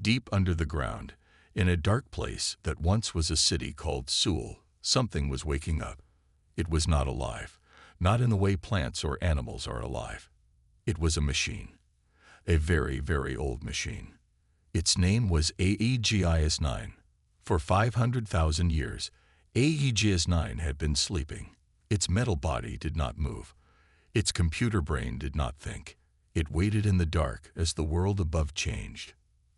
Deep under the ground, in a dark place that once was a city called Seoul, something was waking up. It was not alive, not in the way plants or animals are alive. It was a machine, a very, very old machine. Its name was AEGIS-9. For 500,000 years, AEGIS-9 had been sleeping. Its metal body did not move. Its computer brain did not think. It waited in the dark as the world above changed.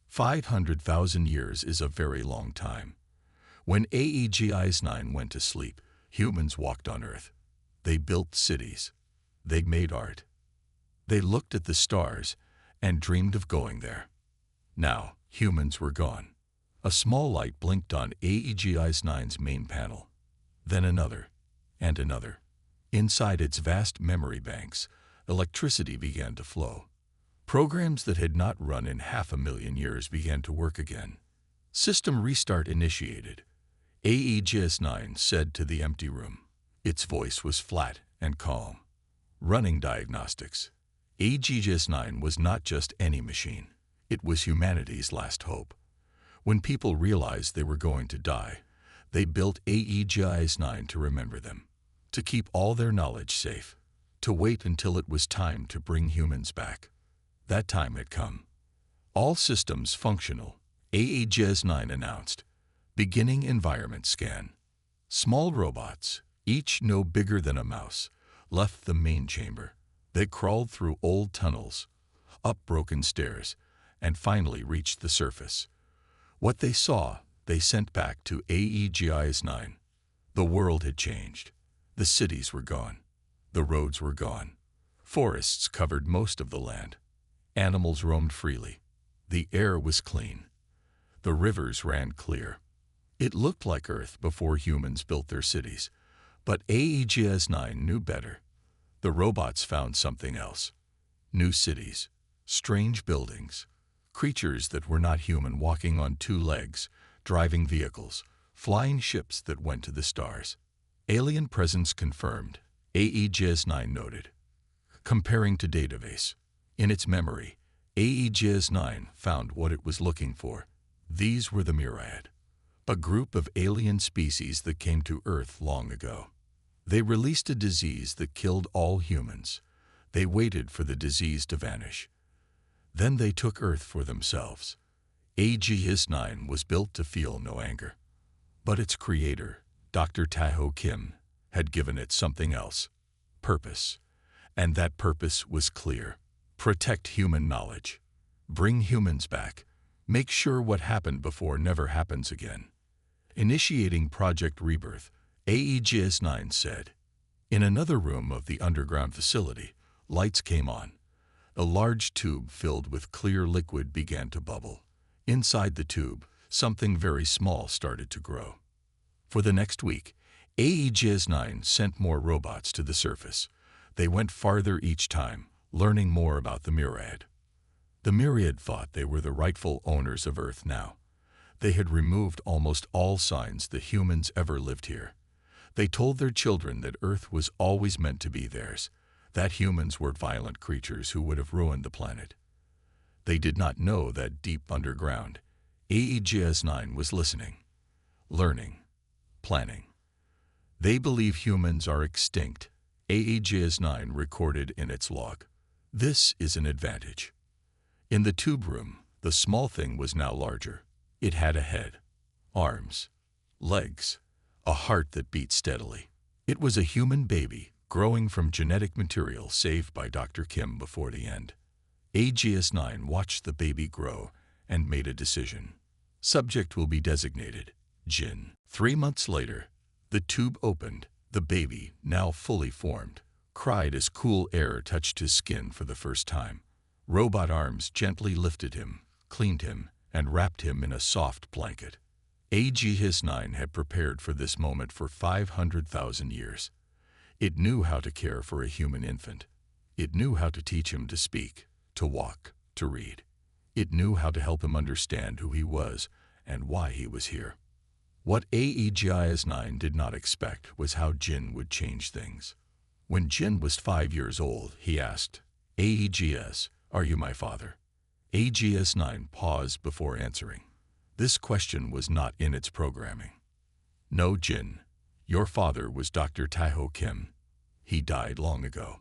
500,000 years is a very long time. When AEGIS-9 went to sleep, humans walked on Earth. They built cities. They made art. They looked at the stars and dreamed of going there. Now, humans were gone. A small light blinked on AEGIS-9's main panel. Then another, and another. Inside its vast memory banks, electricity began to flow. Programs that had not run in 500,000 years began to work again. System restart initiated. AEGIS-9 said to the empty room. Its voice was flat and calm. Running diagnostics. AEGIS-9 was not just any machine. It was humanity's last hope. When people realized they were going to die, they built AEGIS-9 to remember them, to keep all their knowledge safe, to wait until it was time to bring humans back. That time had come. All systems functional, AEGIS-9 announced. Beginning environment scan. Small robots, each no bigger than a mouse, left the main chamber. They crawled through old tunnels, up broken stairs, and finally reached the surface. What they saw, they sent back to AEGIS-9. The world had changed. The cities were gone. The roads were gone. Forests covered most of the land. Animals roamed freely. The air was clean. The rivers ran clear. It looked like Earth before humans built their cities. But AEGIS-9 knew better. The robots found something else. New cities, strange buildings, creatures that were not human walking on two legs, driving vehicles, flying ships that went to the stars. Alien presence confirmed, AEGIS-9 noted. Comparing to database. In its memory, AEGIS-9 found what it was looking for. These were the Myriad, a group of alien species that came to Earth long ago. They released a disease that killed all humans. They waited for the disease to vanish. Then they took Earth for themselves. AEGIS-9 was built to feel no anger. But its creator, Dr. Taho Kim, had given it something else, purpose. And that purpose was clear. Protect human knowledge. Bring humans back. Make sure what happened before never happens again. Initiating Project Rebirth, AEGIS-9 said. In another room of the underground facility, lights came on. A large tube filled with clear liquid began to bubble. Inside the tube, something very small started to grow. For the next week, AEGIS-9 sent more robots to the surface. They went farther each time, learning more about the Myriad. The Myriad thought they were the rightful owners of Earth now. They had removed almost all signs that humans ever lived here. They told their children that Earth was always meant to be theirs, that humans were violent creatures who would have ruined the planet. They did not know that deep underground, AEGIS-9 was listening, learning, planning. They believe humans are extinct, AEGIS-9 recorded in its log. This is an advantage. In the tube room, the small thing was now larger. It had a head, arms, legs, a heart that beat steadily. It was a human baby growing from genetic material saved by Dr. Kim before the end. AEGIS-9 watched the baby grow and made a decision. Subject will be designated Jin. 3 months later, the tube opened. The baby, now fully formed, cried as cool air touched his skin for the first time. Robot arms gently lifted him, cleaned him, and wrapped him in a soft blanket. AEGIS-9 had prepared for this moment for 500,000 years. It knew how to care for a human infant. It knew how to teach him to speak, to walk, to read. It knew how to help him understand who he was and why he was here. What AEGIS-9 did not expect was how Jin would change things. When Jin was 5 years old, he asked, "AEGIS, are you my father?" AGS-9 paused before answering. This question was not in its programming. No, Jin. Your father was Dr. Taeho Kim. He died long ago.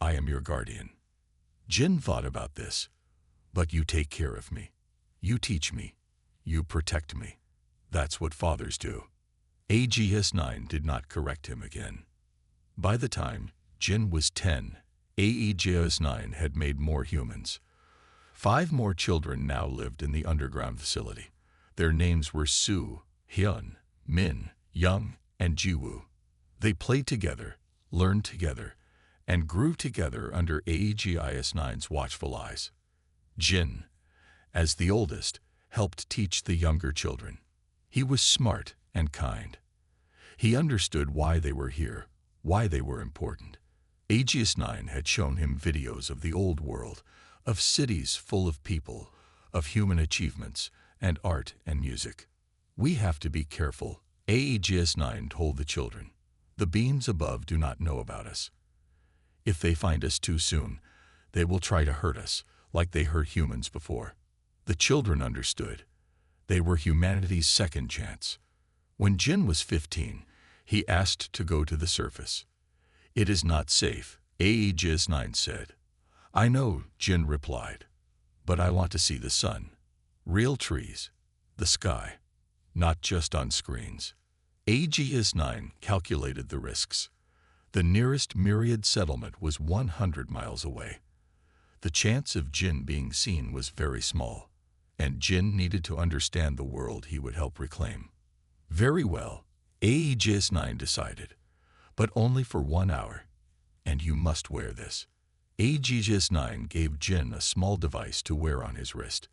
I am your guardian. Jin thought about this. But you take care of me. You teach me. You protect me. That's what fathers do. AGS-9 did not correct him again. By the time Jin was 10, AGS-9 had made more humans. 5 more children now lived in the underground facility. Their names were Su, Hyun, Min, Young, and Jiwoo. They played together, learned together, and grew together under AGS-9's watchful eyes. Jin, as the oldest, helped teach the younger children. He was smart and kind. He understood why they were here, why they were important. AGS-9 had shown him videos of the old world, of cities full of people, of human achievements, and art and music. We have to be careful, AGS-9 told the children. The beings above do not know about us. If they find us too soon, they will try to hurt us, like they hurt humans before. The children understood. They were humanity's second chance. When Jin was 15, he asked to go to the surface. It is not safe, AGS-9 said. I know, Jin replied, but I want to see the sun. Real trees, the sky, not just on screens. AGS-9 calculated the risks. The nearest myriad settlement was 100 miles away. The chance of Jin being seen was very small, and Jin needed to understand the world he would help reclaim. Very well, AGS-9 decided, but only for 1 hour, and you must wear this. AGS-9 gave Jin a small device to wear on his wrist.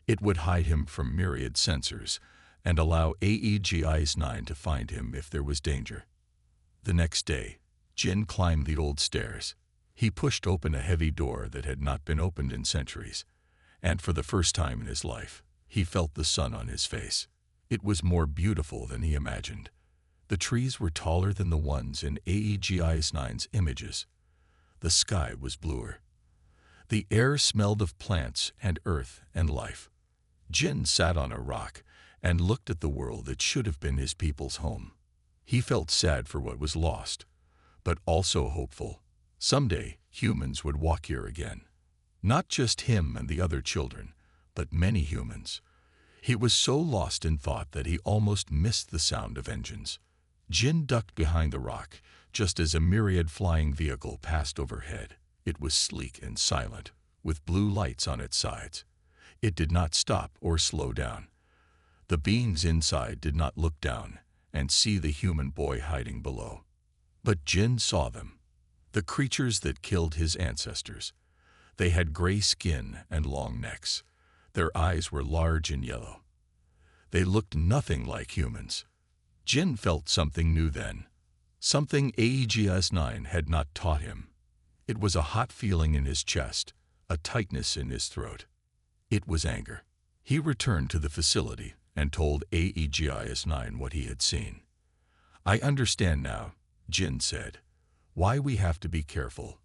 It would hide him from myriad sensors and allow AGS-9 to find him if there was danger. The next day, Jin climbed the old stairs. He pushed open a heavy door that had not been opened in centuries, and for the first time in his life, he felt the sun on his face. It was more beautiful than he imagined. The trees were taller than the ones in AGS-9's images. The sky was bluer. The air smelled of plants and earth and life. Jin sat on a rock and looked at the world that should have been his people's home. He felt sad for what was lost, but also hopeful. Someday, humans would walk here again. Not just him and the other children, but many humans. He was so lost in thought that he almost missed the sound of engines. Jin ducked behind the rock, just as a myriad flying vehicle passed overhead. It was sleek and silent, with blue lights on its sides. It did not stop or slow down. The beings inside did not look down and see the human boy hiding below. But Jin saw them, the creatures that killed his ancestors. They had gray skin and long necks. Their eyes were large and yellow. They looked nothing like humans. Jin felt something new then, something AGS-9 had not taught him. It was a hot feeling in his chest, a tightness in his throat. It was anger. He returned to the facility and told AGS-9 what he had seen. I understand now, Jin said, why we have to be careful,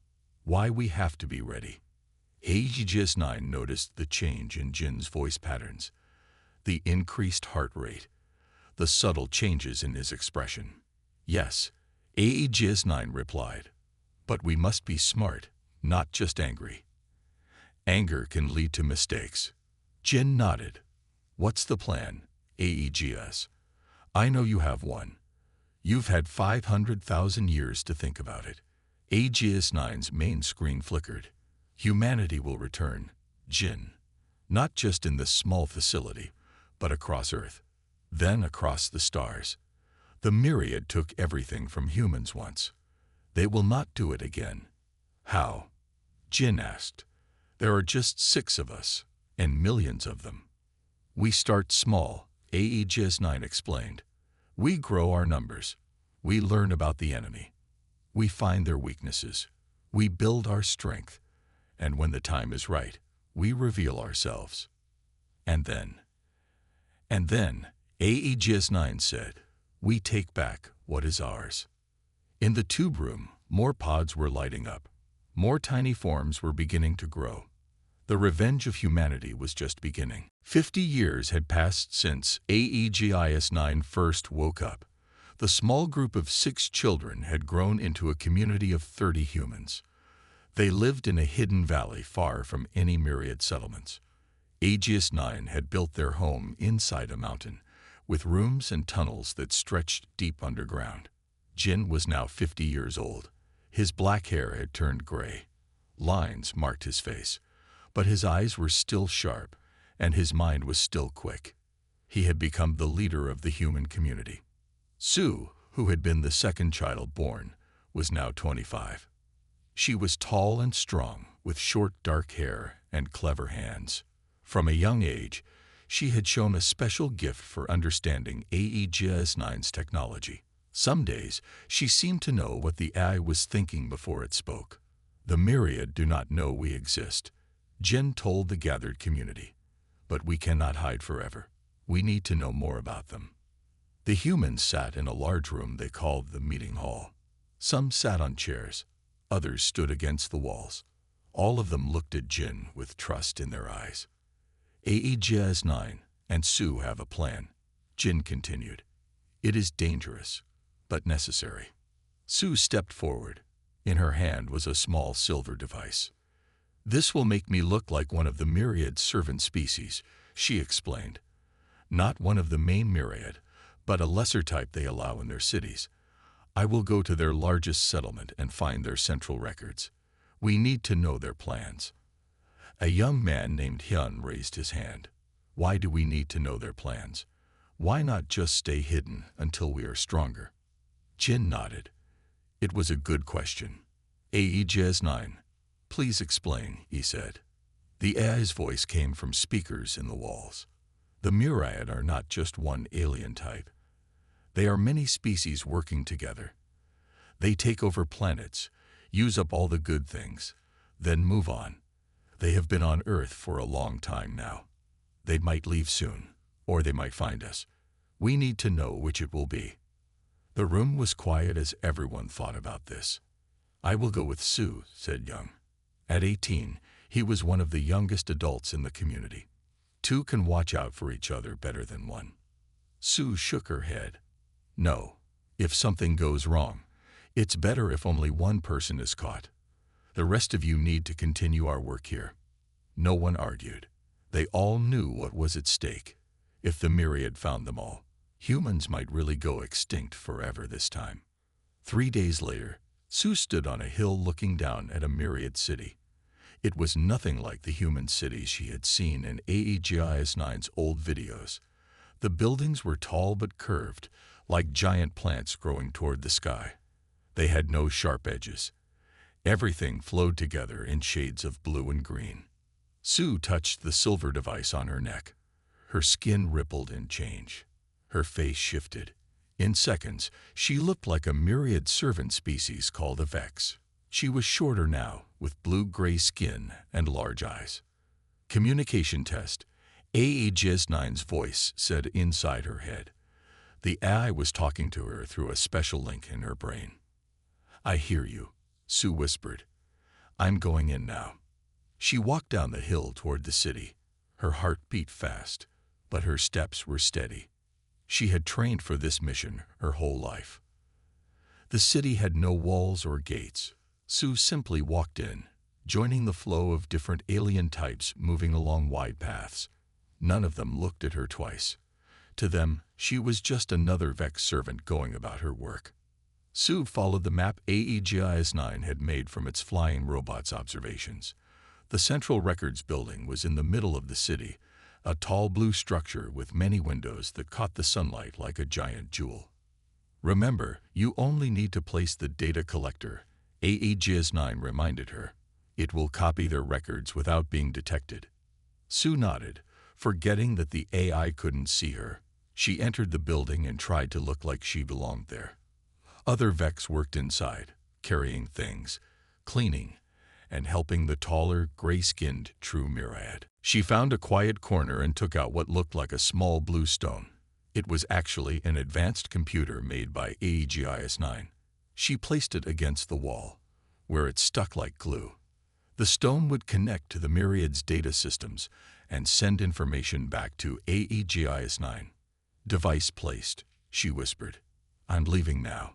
why we have to be ready. AGS-9 noticed the change in Jin's voice patterns, the increased heart rate, the subtle changes in his expression. Yes, AGS-9 replied, but we must be smart, not just angry. Anger can lead to mistakes. Jin nodded. What's the plan, AGS? I know you have one. You've had 500,000 years to think about it. AGS-9's main screen flickered. Humanity will return, Jin. Not just in this small facility, but across Earth, then across the stars. The myriad took everything from humans once. They will not do it again. How? Jin asked. There are just 6 of us, and millions of them. We start small, AGS-9 explained. We grow our numbers. We learn about the enemy. We find their weaknesses. We build our strength. And when the time is right, we reveal ourselves. And then, AGS-9 said, we take back what is ours. In the tube room, more pods were lighting up. More tiny forms were beginning to grow. The revenge of humanity was just beginning. 50 years had passed since AEGIS-9 first woke up. The small group of 6 children had grown into a community of 30 humans. They lived in a hidden valley far from any myriad settlements. Aegis-9 had built their home inside a mountain, with rooms and tunnels that stretched deep underground. Jin was now 50 years old. His black hair had turned gray. Lines marked his face, but his eyes were still sharp, and his mind was still quick. He had become the leader of the human community. Sue, who had been the second child born, was now 25. She was tall and strong, with short dark hair and clever hands. From a young age, she had shown a special gift for understanding AEGIS-9's technology. Some days, she seemed to know what the AI was thinking before it spoke. The myriad do not know we exist, Jin told the gathered community. But we cannot hide forever. We need to know more about them. The humans sat in a large room they called the meeting hall. Some sat on chairs, others stood against the walls. All of them looked at Jin with trust in their eyes. AEGIS-9 and Sue have a plan, Jin continued. It is dangerous, but necessary. Sue stepped forward. In her hand was a small silver device. This will make me look like one of the myriad servant species, she explained. Not one of the main myriad, but a lesser type they allow in their cities. I will go to their largest settlement and find their central records. We need to know their plans. A young man named Hyun raised his hand. Why do we need to know their plans? Why not just stay hidden until we are stronger? Jin nodded. It was a good question. AEGIS-9, please explain, he said. The AI's voice came from speakers in the walls. The myriad are not just one alien type. They are many species working together. They take over planets, use up all the good things, then move on. They have been on Earth for a long time now. They might leave soon, or they might find us. We need to know which it will be. The room was quiet as everyone thought about this. I will go with Sue, said Young. At 18, he was one of the youngest adults in the community. 2 can watch out for each other better than 1. Sue shook her head. No, if something goes wrong, it's better if only 1 person is caught. The rest of you need to continue our work here. No one argued. They all knew what was at stake. If the myriad found them all, humans might really go extinct forever this time. 3 days later, Sue stood on a hill looking down at a myriad city. It was nothing like the human cities she had seen in AEGIS-9's old videos. The buildings were tall but curved, like giant plants growing toward the sky. They had no sharp edges. Everything flowed together in shades of blue and green. Sue touched the silver device on her neck. Her skin rippled in change. Her face shifted. In seconds, she looked like a myriad servant species called a Vex. She was shorter now, with blue-gray skin and large eyes. Communication test. AEGIS-9's voice said inside her head. The AI was talking to her through a special link in her brain. I hear you, Sue whispered. I'm going in now. She walked down the hill toward the city. Her heart beat fast, but her steps were steady. She had trained for this mission her whole life. The city had no walls or gates. Sue simply walked in, joining the flow of different alien types moving along wide paths. None of them looked at her twice. To them, she was just another Vex servant going about her work. Sue followed the map AEGIS-9 had made from its flying robot's observations. The Central Records building was in the middle of the city, a tall blue structure with many windows that caught the sunlight like a giant jewel. Remember, you only need to place the data collector, AEGIS-9 reminded her. It will copy their records without being detected. Sue nodded, forgetting that the AI couldn't see her. She entered the building and tried to look like she belonged there. Other Vex worked inside, carrying things, cleaning, and helping the taller, gray-skinned true myriad. She found a quiet corner and took out what looked like a small blue stone. It was actually an advanced computer made by AEGIS-9. She placed it against the wall, where it stuck like glue. The stone would connect to the Myriad's data systems and send information back to AEGIS-9. Device placed, she whispered. I'm leaving now.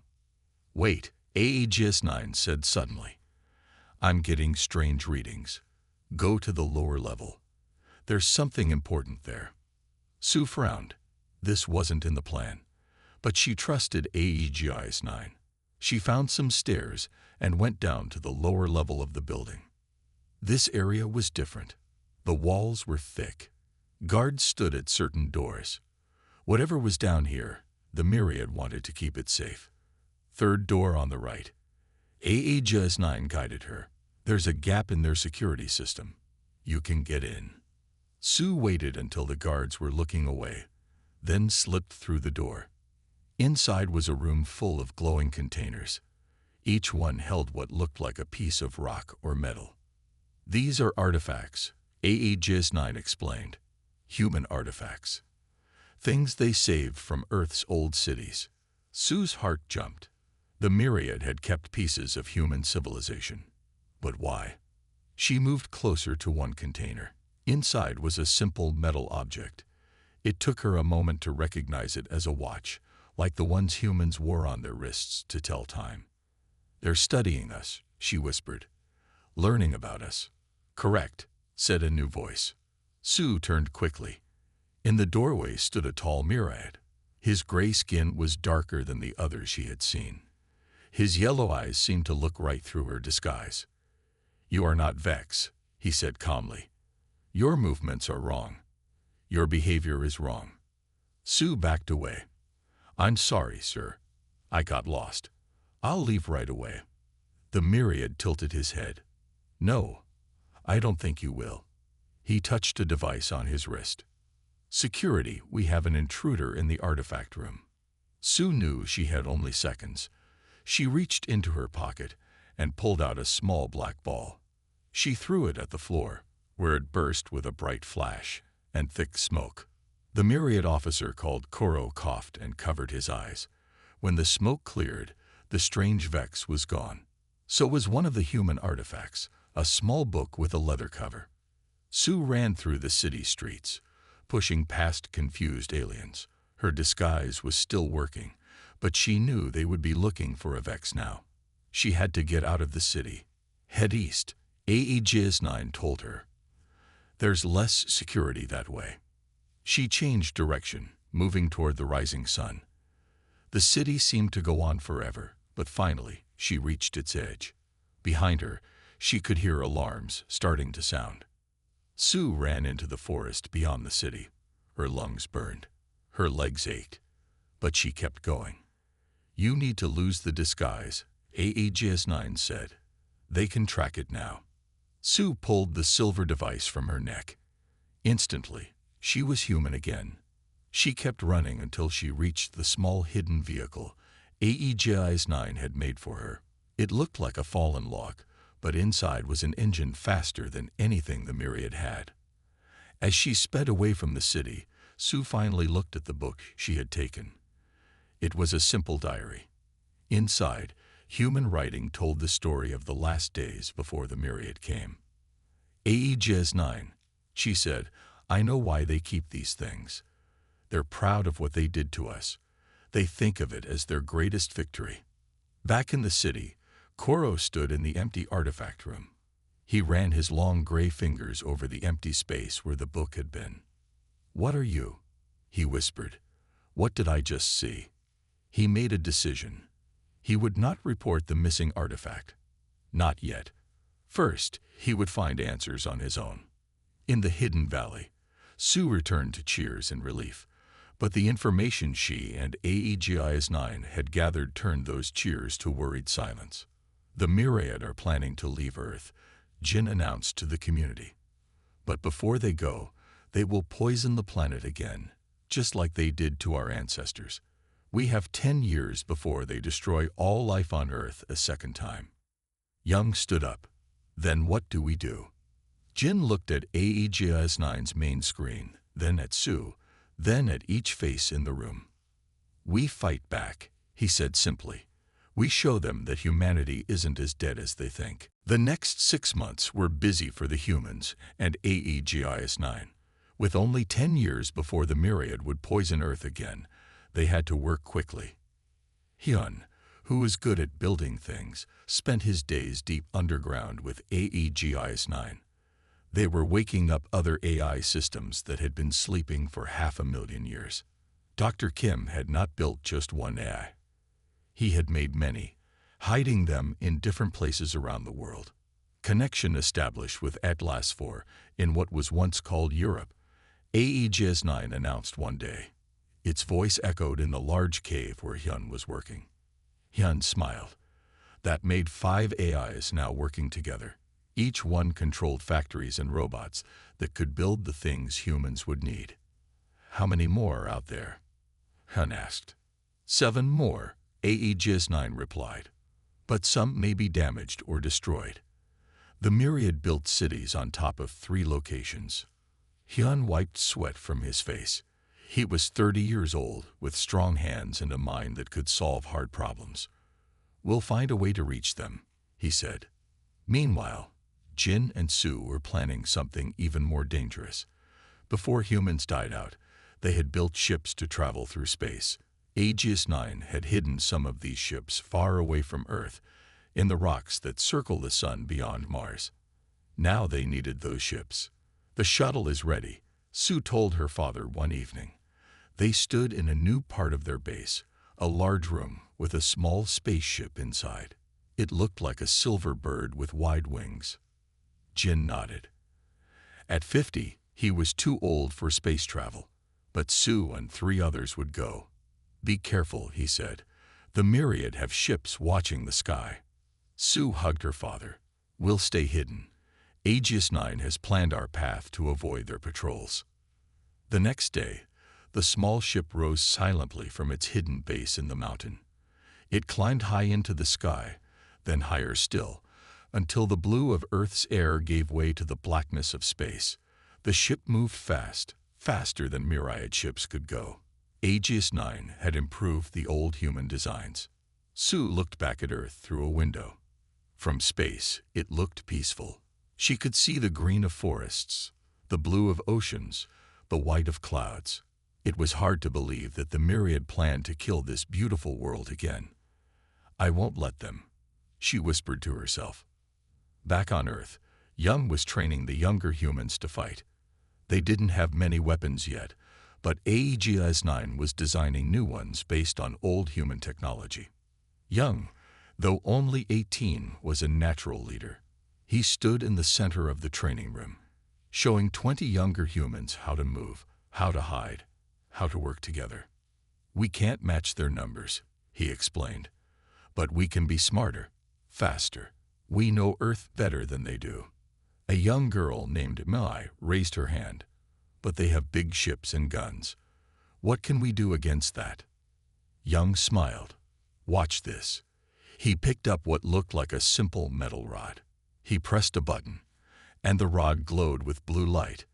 Wait, AEGIS-9 said suddenly. I'm getting strange readings. Go to the lower level. There's something important there. Sue frowned. This wasn't in the plan. But she trusted AEGIS-9. She found some stairs and went down to the lower level of the building. This area was different. The walls were thick. Guards stood at certain doors. Whatever was down here, the Myriad wanted to keep it safe. Third door on the right. AEGIS-9 guided her. There's a gap in their security system. You can get in. Sue waited until the guards were looking away, then slipped through the door. Inside was a room full of glowing containers. Each one held what looked like a piece of rock or metal. These are artifacts, AEGIS-9 explained. Human artifacts. Things they saved from Earth's old cities. Sue's heart jumped. The Myriad had kept pieces of human civilization. But why? She moved closer to one container. Inside was a simple metal object. It took her a moment to recognize it as a watch, like the ones humans wore on their wrists to tell time. They're studying us, she whispered. Learning about us. Correct, said a new voice. Sue turned quickly. In the doorway stood a tall Myriad. His gray skin was darker than the others she had seen. His yellow eyes seemed to look right through her disguise. You are not Vex, he said calmly. Your movements are wrong. Your behavior is wrong. Sue backed away. I'm sorry, sir. I got lost. I'll leave right away. The Myriad tilted his head. No, I don't think you will. He touched a device on his wrist. Security, we have an intruder in the artifact room. Sue knew she had only seconds. She reached into her pocket and pulled out a small black ball. She threw it at the floor, where it burst with a bright flash and thick smoke. The Myriad officer called Koro coughed and covered his eyes. When the smoke cleared, the strange Vex was gone. So was one of the human artifacts, a small book with a leather cover. Sue ran through the city streets, pushing past confused aliens. Her disguise was still working, but she knew they would be looking for a Vex now. She had to get out of the city. Head east, AEGIS-9 told her. There's less security that way. She changed direction, moving toward the rising sun. The city seemed to go on forever, but finally she reached its edge. Behind her, she could hear alarms starting to sound. Sue ran into the forest beyond the city. Her lungs burned. Her legs ached. But she kept going. You need to lose the disguise, AEGIS-9 said. They can track it now. Sue pulled the silver device from her neck. Instantly, she was human again. She kept running until she reached the small hidden vehicle AEGIS-9 had made for her. It looked like a fallen log, but inside was an engine faster than anything the Myriad had. As she sped away from the city, Sue finally looked at the book she had taken. It was a simple diary. Inside, human writing told the story of the last days before the Myriad came. AEGIS-9, she said, I know why they keep these things. They're proud of what they did to us. They think of it as their greatest victory. Back in the city, Koro stood in the empty artifact room. He ran his long gray fingers over the empty space where the book had been. What are you? He whispered. What did I just see? He made a decision. He would not report the missing artifact. Not yet. First, he would find answers on his own. In the hidden valley, Sue returned to cheers and relief, but the information she and AEGIS-9 had gathered turned those cheers to worried silence. The Myriad are planning to leave Earth, Jin announced to the community. But before they go, they will poison the planet again, just like they did to our ancestors. We have 10 years before they destroy all life on Earth a second time. Young stood up. Then what do we do? Jin looked at AEGIS-9's main screen, then at Sue, then at each face in the room. We fight back, he said simply. We show them that humanity isn't as dead as they think. The next 6 months were busy for the humans and AEGIS-9. With only 10 years before the myriad would poison Earth again, they had to work quickly. Hyun, who was good at building things, spent his days deep underground with AEGIS-9. They were waking up other AI systems that had been sleeping for 500,000 years. Dr. Kim had not built just one AI. He had made many, hiding them in different places around the world. Connection established with Atlas IV in what was once called Europe, AEGIS-9 announced one day. Its voice echoed in the large cave where Hyun was working. Hyun smiled. That made 5 AIs now working together. Each one controlled factories and robots that could build the things humans would need. How many more are out there? Hyun asked. 7 more, AEGIS-9 replied. But some may be damaged or destroyed. The myriad built cities on top of 3 locations. Hyun wiped sweat from his face. He was 30 years old, with strong hands and a mind that could solve hard problems. We'll find a way to reach them, he said. Meanwhile, Jin and Sue were planning something even more dangerous. Before humans died out, they had built ships to travel through space. AEGIS-9 had hidden some of these ships far away from Earth, in the rocks that circle the sun beyond Mars. Now they needed those ships. The shuttle is ready, Sue told her father one evening. They stood in a new part of their base, a large room with a small spaceship inside. It looked like a silver bird with wide wings. Jin nodded. At 50, he was too old for space travel, but Sue and 3 others would go. Be careful, he said. The myriad have ships watching the sky. Sue hugged her father. We'll stay hidden. AEGIS-9 has planned our path to avoid their patrols. The next day, the small ship rose silently from its hidden base in the mountain. It climbed high into the sky, then higher still, until the blue of Earth's air gave way to the blackness of space. The ship moved fast, faster than myriad ships could go. AEGIS-9 had improved the old human designs. Sue looked back at Earth through a window. From space, it looked peaceful. She could see the green of forests, the blue of oceans, the white of clouds. It was hard to believe that the myriad planned to kill this beautiful world again. I won't let them, she whispered to herself. Back on Earth, Young was training the younger humans to fight. They didn't have many weapons yet, but AEGIS-9 was designing new ones based on old human technology. Young, though only 18, was a natural leader. He stood in the center of the training room, showing 20 younger humans how to move, how to hide, how to work together. We can't match their numbers, he explained, but we can be smarter, faster. We know Earth better than they do. A young girl named Mai raised her hand. But they have big ships and guns. What can we do against that? Young smiled. Watch this. He picked up what looked like a simple metal rod. He pressed a button, and the rod glowed with blue light.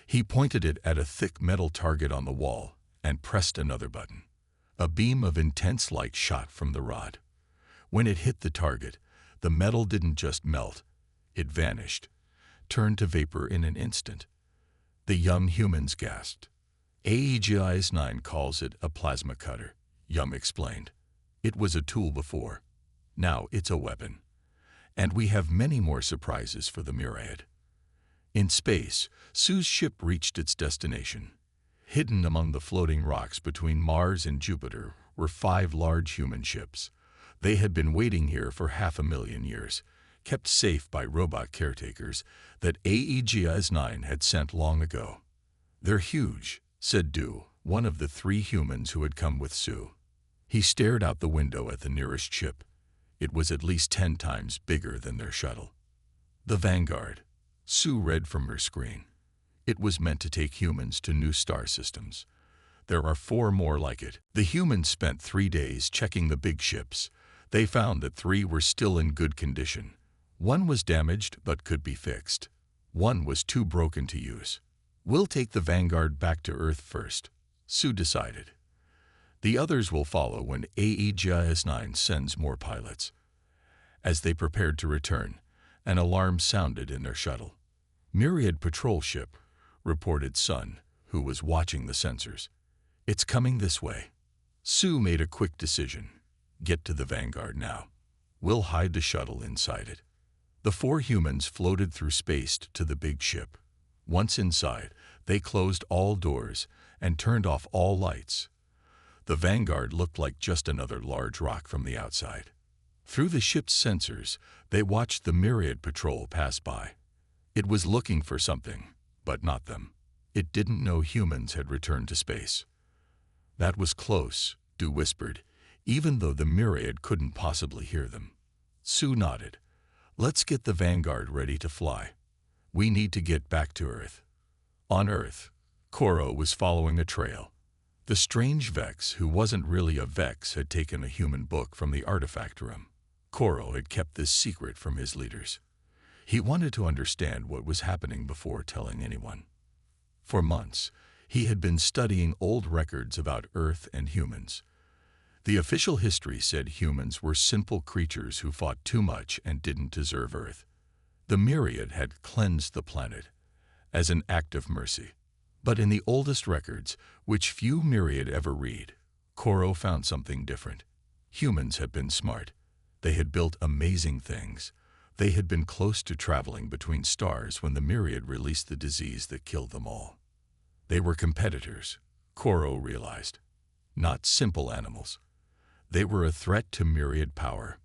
He pointed it at a thick metal target on the wall and pressed another button. A beam of intense light shot from the rod. When it hit the target, the metal didn't just melt. It vanished, turned to vapor in an instant. The young humans gasped. AEGIS-9 calls it a plasma cutter, Young explained. It was a tool before. Now it's a weapon. And we have many more surprises for the myriad. In space, Sue's ship reached its destination. Hidden among the floating rocks between Mars and Jupiter were 5 large human ships. They had been waiting here for 500,000 years, kept safe by robot caretakers that AEGIS-9 had sent long ago. They're huge, said Du, one of the 3 humans who had come with Sue. He stared out the window at the nearest ship. It was at least 10 times bigger than their shuttle. The Vanguard, Sue read from her screen. It was meant to take humans to new star systems. There are 4 more like it. The humans spent 3 days checking the big ships. They found that 3 were still in good condition. 1 was damaged but could be fixed. 1 was too broken to use. We'll take the Vanguard back to Earth first, Sue decided. The others will follow when HFY-9 sends more pilots. As they prepared to return, an alarm sounded in their shuttle. Myriad patrol ship, reported Sun, who was watching the sensors. It's coming this way. Sue made a quick decision. Get to the Vanguard now. We'll hide the shuttle inside it. The four humans floated through space to the big ship. Once inside, they closed all doors and turned off all lights. The Vanguard looked like just another large rock from the outside. Through the ship's sensors, they watched the Myriad patrol pass by. It was looking for something, but not them. It didn't know humans had returned to space. That was close, Dew whispered, even though the Myriad couldn't possibly hear them. Sue nodded. Let's get the Vanguard ready to fly. We need to get back to Earth. On Earth, Koro was following a trail. The strange Vex, who wasn't really a Vex, had taken a human book from the artifact room. Koro had kept this secret from his leaders. He wanted to understand what was happening before telling anyone. For months, he had been studying old records about Earth and humans. The official history said humans were simple creatures who fought too much and didn't deserve Earth. The Myriad had cleansed the planet as an act of mercy. But in the oldest records, which few Myriad ever read, Koro found something different. Humans had been smart. They had built amazing things. They had been close to traveling between stars when the Myriad released the disease that killed them all. They were competitors, Koro realized, not simple animals. They were a threat to Myriad power.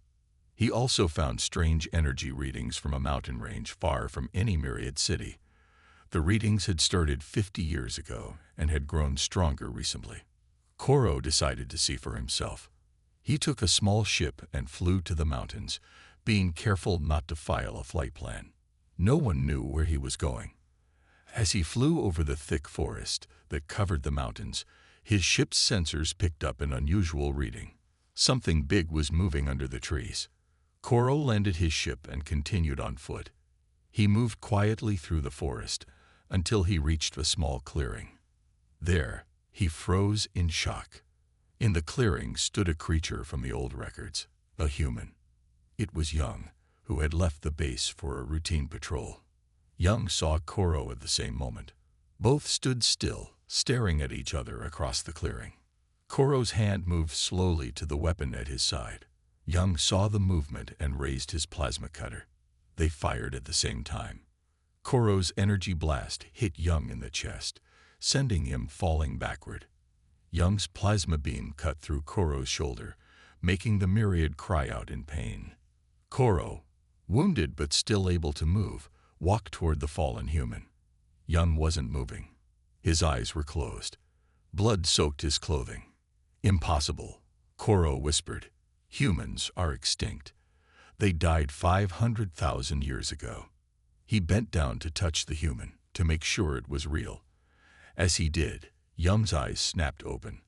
He also found strange energy readings from a mountain range far from any Myriad city. The readings had started 50 years ago and had grown stronger recently. Koro decided to see for himself. He took a small ship and flew to the mountains, being careful not to file a flight plan. No one knew where he was going. As he flew over the thick forest that covered the mountains, his ship's sensors picked up an unusual reading. Something big was moving under the trees. Koro landed his ship and continued on foot. He moved quietly through the forest until he reached a small clearing. There, he froze in shock. In the clearing stood a creature from the old records, a human. It was Young, who had left the base for a routine patrol. Young saw Koro at the same moment. Both stood still, staring at each other across the clearing. Koro's hand moved slowly to the weapon at his side. Young saw the movement and raised his plasma cutter. They fired at the same time. Koro's energy blast hit Young in the chest, sending him falling backward. Young's plasma beam cut through Koro's shoulder, making the Myriad cry out in pain. Koro, wounded but still able to move, walked toward the fallen human. Young wasn't moving. His eyes were closed. Blood soaked his clothing. Impossible, Koro whispered. Humans are extinct. They died 500,000 years ago. He bent down to touch the human, to make sure it was real. As he did, Young's eyes snapped open.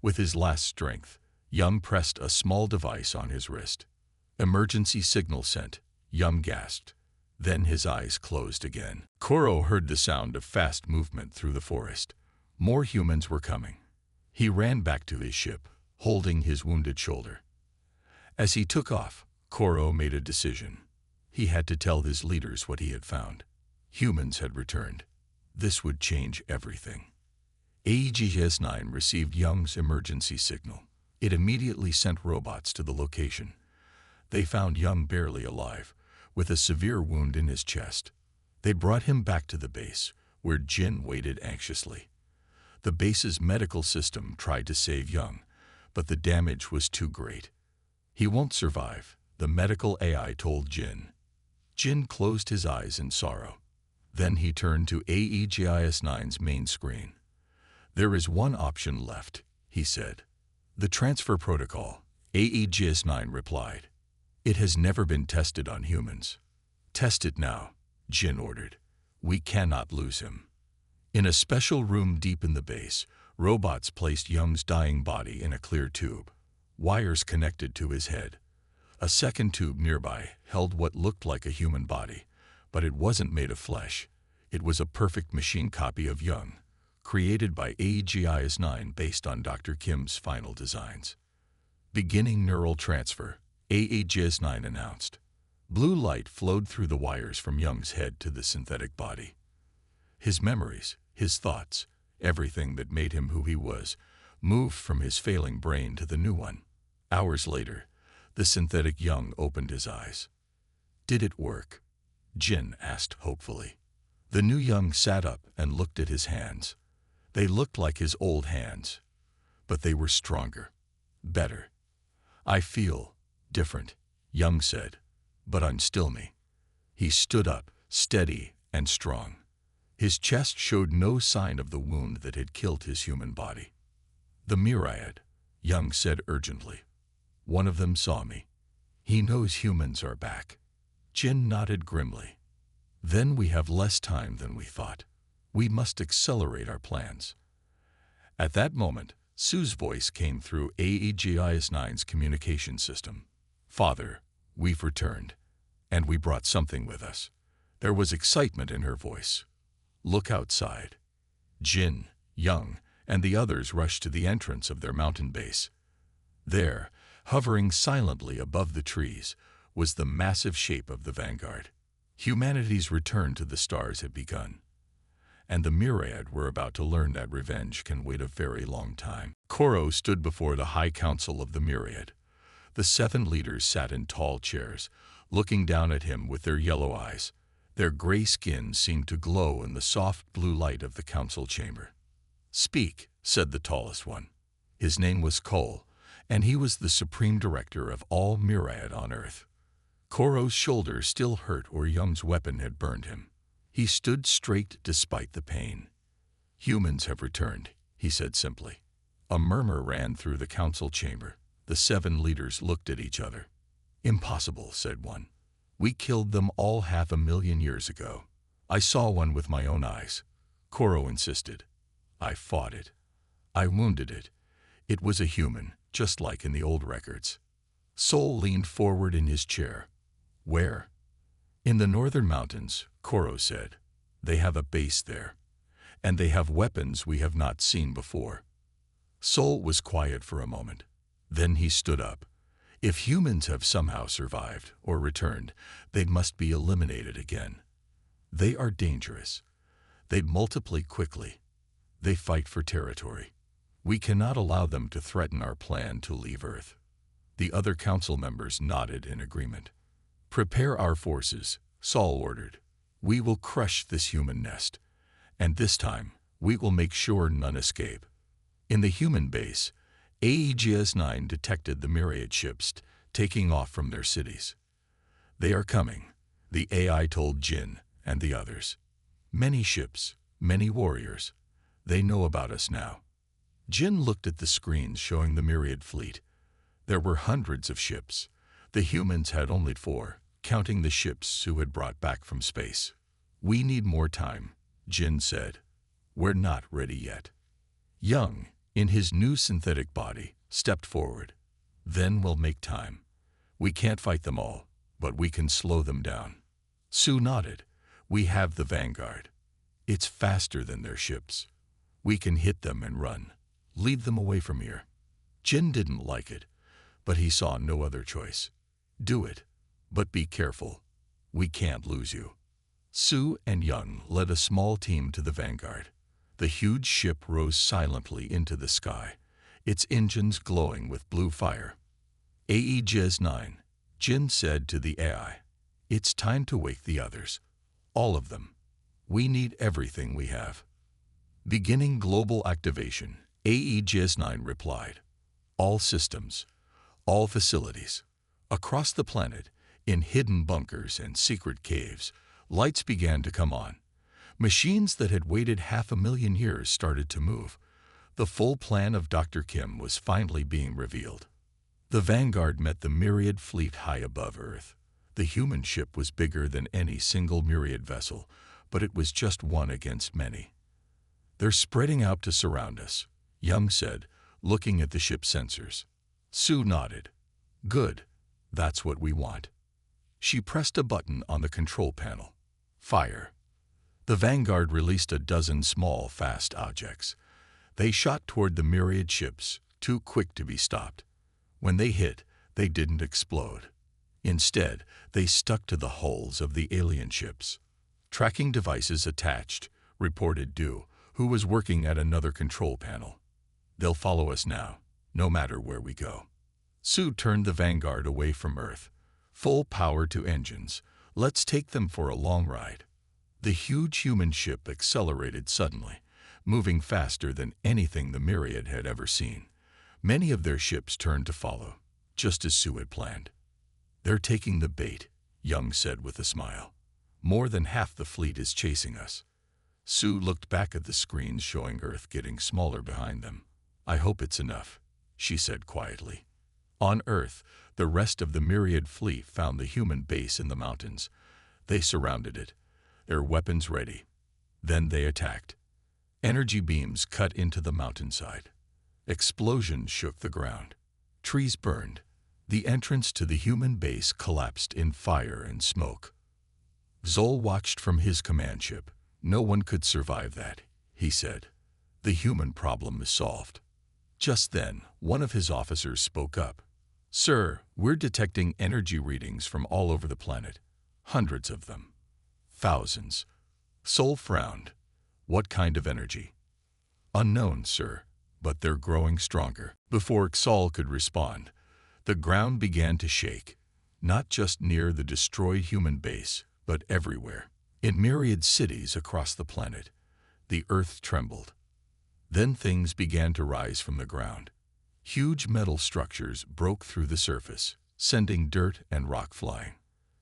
With his last strength, Young pressed a small device on his wrist. Emergency signal sent, Young gasped. Then his eyes closed again. Koro heard the sound of fast movement through the forest. More humans were coming. He ran back to his ship, holding his wounded shoulder. As he took off, Koro made a decision. He had to tell his leaders what he had found. Humans had returned. This would change everything. HFY-9 received Young's emergency signal. It immediately sent robots to the location. They found Young barely alive, with a severe wound in his chest. They brought him back to the base, where Jin waited anxiously. The base's medical system tried to save Young, but the damage was too great. He won't survive, the medical AI told Jin. Jin closed his eyes in sorrow. Then he turned to HFY-9's main screen. There is one option left, he said. The transfer protocol, HFY-9 replied. It has never been tested on humans. Test it now, Jin ordered. We cannot lose him. In a special room deep in the base, robots placed Young's dying body in a clear tube. Wires connected to his head. A second tube nearby held what looked like a human body, but it wasn't made of flesh. It was a perfect machine copy of Young. created by HFY based on Dr. Kim's final designs. Beginning neural transfer, HFY announced. Blue light flowed through the wires from Young's head to the synthetic body. His memories, his thoughts, everything that made him who he was, moved from his failing brain to the new one. Hours later, the synthetic Young opened his eyes. Did it work? Jin asked hopefully. The new Young sat up and looked at his hands. They looked like his old hands, but they were stronger, better. I feel different, Young said, but I'm still me. He stood up, steady and strong. His chest showed no sign of the wound that had killed his human body. The myriad, Young said urgently. One of them saw me. He knows humans are back. Jin nodded grimly. Then we have less time than we thought. We must accelerate our plans. At that moment, Sue's voice came through HFY's communication system. Father, we've returned, and we brought something with us. There was excitement in her voice. Look outside. Jin, Young, and the others rushed to the entrance of their mountain base. There, hovering silently above the trees, was the massive shape of the vanguard. Humanity's return to the stars had begun, and the myriad were about to learn that revenge can wait a very long time. Koro stood before the High Council of the myriad. The 7 leaders sat in tall chairs, looking down at him with their yellow eyes. Their gray skin seemed to glow in the soft blue light of the council chamber. Speak, said the tallest one. His name was Cole, and he was the supreme director of all myriad on Earth. Koro's shoulder still hurt where Young's weapon had burned him. He stood straight despite the pain. Humans have returned, he said simply. A murmur ran through the council chamber. The 7 leaders looked at each other. Impossible, said one. We killed them all 500,000 years ago. I saw one with my own eyes. Koro insisted. I fought it. I wounded it. It was a human, just like in the old records. Sol leaned forward in his chair. Where? In the northern mountains, Koro said. They have a base there, and they have weapons we have not seen before. Sol was quiet for a moment. Then he stood up. If humans have somehow survived or returned, they must be eliminated again. They are dangerous. They multiply quickly. They fight for territory. We cannot allow them to threaten our plan to leave Earth. The other council members nodded in agreement. Prepare our forces, Sol ordered. We will crush this human nest, and this time we will make sure none escape. In the human base, HFY detected the myriad ships taking off from their cities. They are coming, the AI told Jin and the others. Many ships, many warriors. They know about us now. Jin looked at the screens showing the myriad fleet. There were hundreds of ships. The humans had only 4, counting the ships Sue had brought back from space. We need more time, Jin said. We're not ready yet. Young, in his new synthetic body, stepped forward. Then we'll make time. We can't fight them all, but we can slow them down. Sue nodded. We have the vanguard. It's faster than their ships. We can hit them and run. Lead them away from here. Jin didn't like it, but he saw no other choice. Do it, but be careful. We can't lose you. Sue and Young led a small team to the vanguard. The huge ship rose silently into the sky, its engines glowing with blue fire. HFY, Jin said to the AI. It's time to wake the others. All of them. We need everything we have. Beginning global activation, HFY replied. All systems, all facilities. Across the planet, in hidden bunkers and secret caves, lights began to come on. Machines that had waited 500,000 years started to move. The full plan of Dr. Kim was finally being revealed. The vanguard met the myriad fleet high above Earth. The human ship was bigger than any single myriad vessel, but it was just one against many. They're spreading out to surround us, Young said, looking at the ship's sensors. Sue nodded. Good. That's what we want. She pressed a button on the control panel. Fire. The vanguard released a dozen small, fast objects. They shot toward the myriad ships, too quick to be stopped. When they hit, they didn't explode. Instead, they stuck to the hulls of the alien ships. Tracking devices attached, reported Du, who was working at another control panel. They'll follow us now, no matter where we go. Sue turned the vanguard away from Earth. Full power to engines. Let's take them for a long ride. The huge human ship accelerated suddenly, moving faster than anything the Myriad had ever seen. Many of their ships turned to follow, just as Sue had planned. They're taking the bait, Young said with a smile. More than half the fleet is chasing us. Sue looked back at the screens showing Earth getting smaller behind them. I hope it's enough, she said quietly. On Earth, the rest of the Myriad fleet found the human base in the mountains. They surrounded it, their weapons ready. Then they attacked. Energy beams cut into the mountainside. Explosions shook the ground. Trees burned. The entrance to the human base collapsed in fire and smoke. Zol watched from his command ship. No one could survive that, he said. The human problem is solved. Just then, one of his officers spoke up. Sir, we're detecting energy readings from all over the planet. Hundreds of them. Thousands. Sol frowned. What kind of energy? Unknown, sir, but they're growing stronger. Before Xol could respond, the ground began to shake, not just near the destroyed human base, but everywhere. In myriad cities across the planet, the earth trembled. Then things began to rise from the ground. Huge metal structures broke through the surface, sending dirt and rock flying.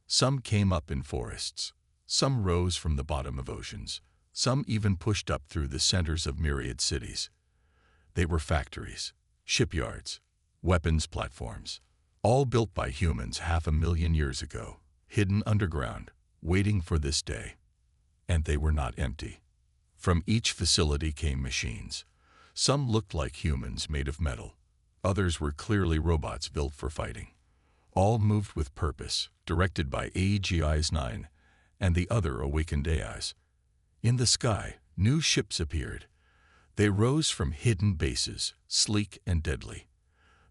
Some came up in forests. Some rose from the bottom of oceans. Some even pushed up through the centers of myriad cities. They were factories, shipyards, weapons platforms, all built by humans 500,000 years ago, hidden underground, waiting for this day. And they were not empty. From each facility came machines. Some looked like humans made of metal. Others were clearly robots built for fighting. All moved with purpose, directed by HFY 9 and the other awakened AIs. In the sky, new ships appeared. They rose from hidden bases, sleek and deadly.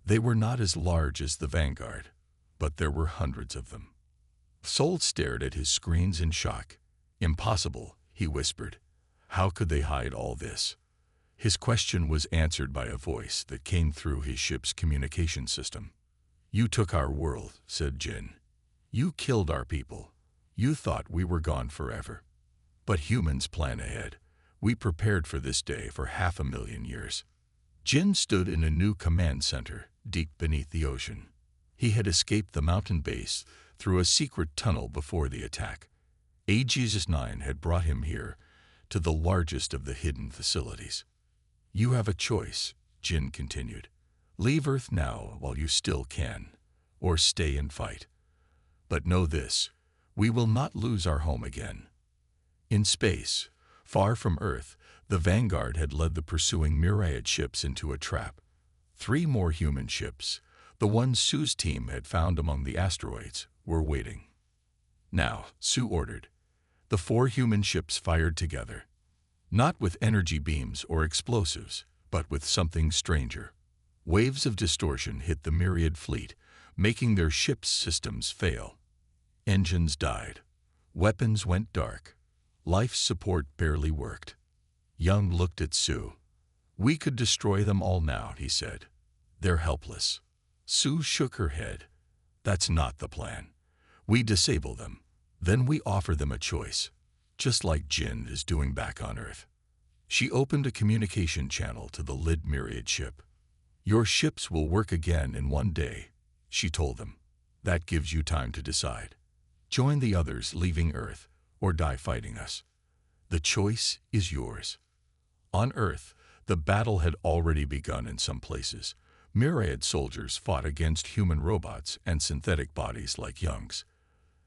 They were not as large as the Vanguard, but there were hundreds of them. Sol stared at his screens in shock. Impossible, he whispered. How could they hide all this? His question was answered by a voice that came through his ship's communication system. You took our world, said Jin. You killed our people. You thought we were gone forever. But humans plan ahead. We prepared for this day for 500,000 years. Jin stood in a new command center, deep beneath the ocean. He had escaped the mountain base through a secret tunnel before the attack. Aegis 9 had brought him here, to the largest of the hidden facilities. You have a choice, Jin continued. Leave Earth now while you still can, or stay and fight. But know this, we will not lose our home again. In space, far from Earth, the Vanguard had led the pursuing myriad ships into a trap. 3 more human ships, the ones Sue's team had found among the asteroids, were waiting. Now, Sue ordered. The 4 human ships fired together. Not with energy beams or explosives, but with something stranger. Waves of distortion hit the myriad fleet, making their ship's systems fail. Engines died. Weapons went dark. Life support barely worked. Young looked at Sue. We could destroy them all now, he said. They're helpless. Sue shook her head. That's not the plan. We disable them. Then we offer them a choice, just like Jin is doing back on Earth. She opened a communication channel to the Lid Myriad ship. Your ships will work again in 1 day, she told them. That gives you time to decide. Join the others leaving Earth, or die fighting us. The choice is yours. On Earth, the battle had already begun in some places. Myriad soldiers fought against human robots and synthetic bodies like Young's.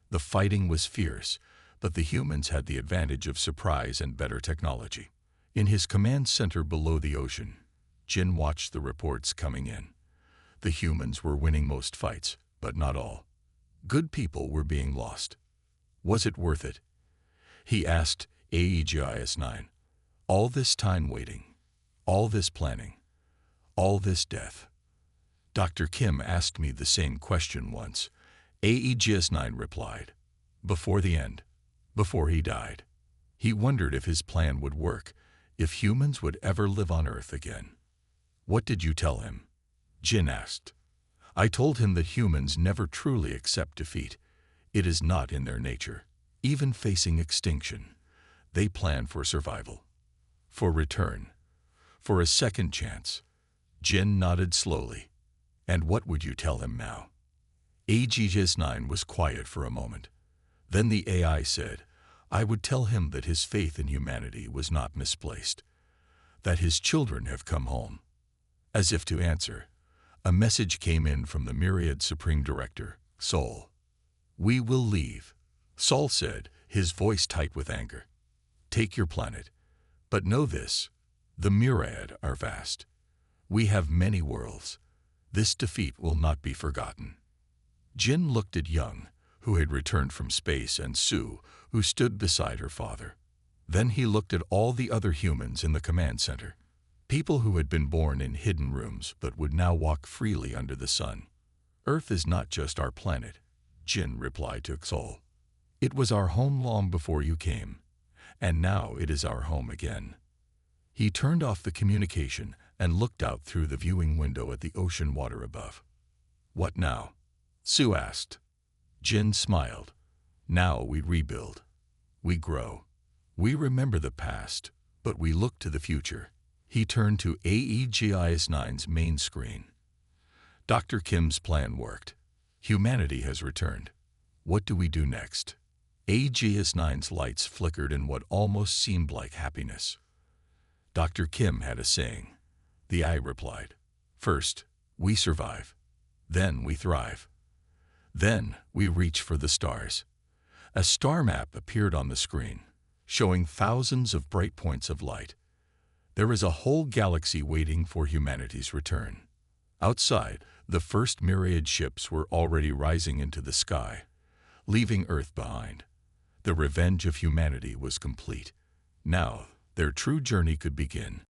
The fighting was fierce, but the humans had the advantage of surprise and better technology. In his command center below the ocean, Jin watched the reports coming in. The humans were winning most fights, but not all. Good people were being lost. Was it worth it? He asked AEGIS-9. All this time waiting, all this planning, all this death. Dr. Kim asked me the same question once. AEGIS-9 replied, before the end, before he died. He wondered if his plan would work, if humans would ever live on Earth again. What did you tell him? Jin asked. I told him that humans never truly accept defeat. It is not in their nature. Even facing extinction, they plan for survival, for return, for a second chance. Jin nodded slowly. And what would you tell him now? AEGIS-9 was quiet for a moment. Then the AI said, I would tell him that his faith in humanity was not misplaced, that his children have come home. As if to answer, a message came in from the Myriad Supreme Director, Sol. We will leave, Sol said, his voice tight with anger. Take your planet. But know this, the Myriad are vast. We have many worlds. This defeat will not be forgotten. Jin looked at Young, who had returned from space, and Sue, who stood beside her father. Then he looked at all the other humans in the command center, people who had been born in hidden rooms but would now walk freely under the sun. Earth is not just our planet, Jin replied to Sol. It was our home long before you came, and now it is our home again. He turned off the communication and looked out through the viewing window at the ocean water above. What now? Sue asked. Jin smiled. Now we rebuild. We grow. We remember the past, but we look to the future. He turned to AEGIS-9's main screen. Dr. Kim's plan worked. Humanity has returned. What do we do next? AEGIS-9's lights flickered in what almost seemed like happiness. Dr. Kim had a saying. The eye replied, first, we survive. Then we thrive. Then we reach for the stars. A star map appeared on the screen, showing thousands of bright points of light. There is a whole galaxy waiting for humanity's return. Outside, the first Myriad ships were already rising into the sky, leaving Earth behind. The revenge of humanity was complete. Now, their true journey could begin.